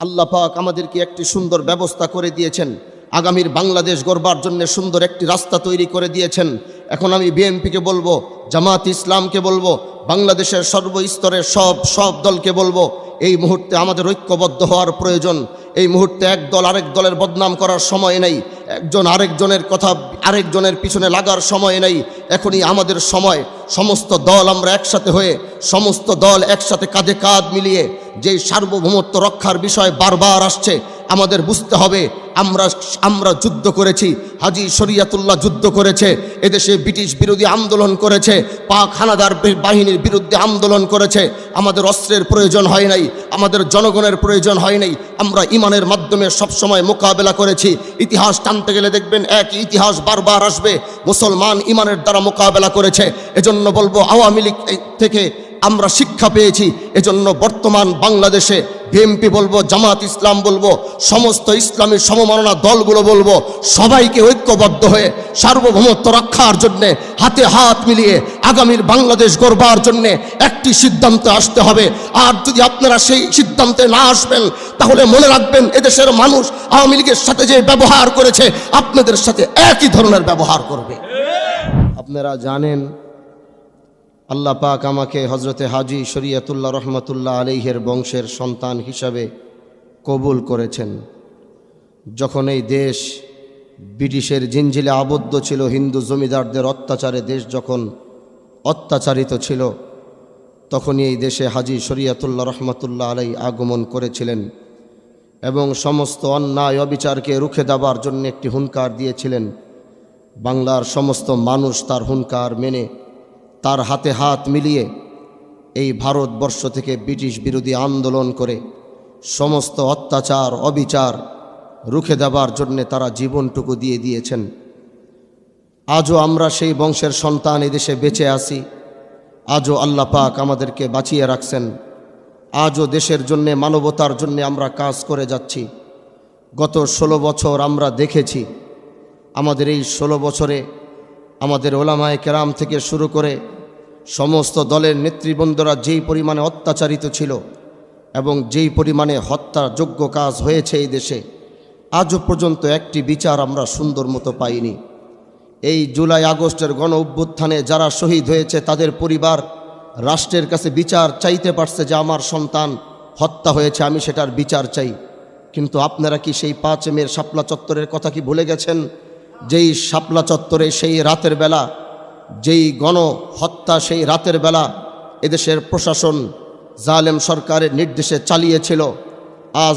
আল্লাহ পাক আমাদেরকে একটি সুন্দর ব্যবস্থা করে দিয়েছেন, আগামীর বাংলাদেশ গড়বার জন্য সুন্দর একটি রাস্তা তৈরি করে দিয়েছেন। এখন আমি বিএনপিকে বলবো, জামাত ইসলামকে বলবো, বাংলাদেশের সর্বস্তরের সব দলকে বলবো, এই মুহূর্তে আমাদের ঐক্যবদ্ধ হওয়ার প্রয়োজন। এই মুহূর্তে এক দল আরেক দলের বদনাম করার সময় নেই, একজন আরেকজনের কথা আরেকজনের পিছনে লাগার সময় নেই। এখনই আমাদের সময়, সমস্ত দল আমরা একসাথে হয়ে, সমস্ত দল একসাথে কাঁধে কাঁধ মিলিয়ে যেই সার্বভৌমত্ব রক্ষার বিষয় বারবার আসছে, আমাদের বুঝতে হবে আমরা যুদ্ধ করেছি, হাজী শরিয়াতুল্লাহ যুদ্ধ করেছে, এদেশে ব্রিটিশ বিরোধী আন্দোলন করেছে, পাক হানাদার বাহিনীর বিরুদ্ধে আন্দোলন করেছে। আমাদের অস্ত্রের প্রয়োজন হয় নাই, আমাদের জনগণের প্রয়োজন হয় নাই, আমরা ইমানের মাধ্যমে সবসময় মোকাবেলা করেছি। ইতিহাস টানতে গেলে দেখবেন একই ইতিহাস বারবার আসবে, মুসলমান ইমানের দ্বারা মোকাবেলা করেছে। এজন্য বলবো, আওয়ামী লীগ থেকে আমরা শিক্ষা পেয়েছি। এজন্য বর্তমান বাংলাদেশে বিএনপি বলবো, জামাত ইসলাম বলবো, সমস্ত ইসলামী সমমনা দলগুলো বলবো, সবাইকে ঐক্যবদ্ধ হয়ে সার্বভৌমত্ব রক্ষার জন্যে হাতে হাত মিলিয়ে আগামীর বাংলাদেশ গড়বার জন্যে একটি সিদ্ধান্তে আসতে হবে। আর যদি আপনারা সেই সিদ্ধান্তে না আসবেন, তাহলে মনে রাখবেন, এদেশের মানুষ আওয়ামী লীগের সাথে যে ব্যবহার করেছে, আপনাদের সাথে একই ধরনের ব্যবহার করবে। আপনারা জানেন, আল্লাহ পাক আমাকে হজরতে হাজী শরিয়াতুল্লাহ রহমতুল্লাহ আলাইহের বংশের সন্তান হিসাবে কবুল করেছেন। যখন এই দেশ ব্রিটিশের জিঞ্জিলে আবদ্ধ ছিল, হিন্দু জমিদারদের অত্যাচারে দেশ যখন অত্যাচারিত ছিল, তখনই এই দেশে হাজী শরিয়াতুল্লাহ রহমতুল্লাহ আলাই আগমন করেছিলেন এবং সমস্ত অন্যায় অবিচারকে রুখে দেবার জন্য একটি হুঙ্কার দিয়েছিলেন। বাংলার সমস্ত মানুষ তার হুঙ্কার মেনে তার হাতে হাত মিলিয়ে এই ভারতবর্ষ থেকে ব্রিটিশ বিরোধী আন্দোলন করে সমস্ত অত্যাচার অবিচার রুখে দেবার জন্যে তারা জীবনটুকু দিয়ে দিয়েছেন। আজও আমরা সেই বংশের সন্তান এদেশে বেঁচে আছি, আজও আল্লাহ পাক আমাদেরকে বাঁচিয়ে রাখছেন। আজও দেশের জন্যে, মানবতার জন্যে আমরা কাজ করে যাচ্ছি। গত 16 বছর আমরা দেখেছি, আমাদের এই 16 বছরে আমাদের ওলামায়ে কেরাম থেকে শুরু করে সমস্ত দলের নেতৃবৃন্দরা যেই পরিমাণে অত্যাচারিত ছিল এবং যেই পরিমাণে হত্যাযোগ্য কাজ হয়েছে এই দেশে, আজও পর্যন্ত একটি বিচার আমরা সুন্দর মতো পাইনি। এই জুলাই আগস্টের গণ অভ্যুত্থানে যারা শহীদ হয়েছে, তাদের পরিবার রাষ্ট্রের কাছে বিচার চাইতে পারছে যে আমার সন্তান হত্যা হয়েছে, আমি সেটার বিচার চাই। কিন্তু আপনারা কি সেই 5 মের শাপলা চত্বরের কথা কি ভুলে গেছেন? যেই শাপলা চত্বরে সেই রাতের বেলা যেই গণহত্যা, সেই রাতের বেলা এদেশের প্রশাসন জালেম সরকারের নির্দেশে চালিয়েছিল। আজ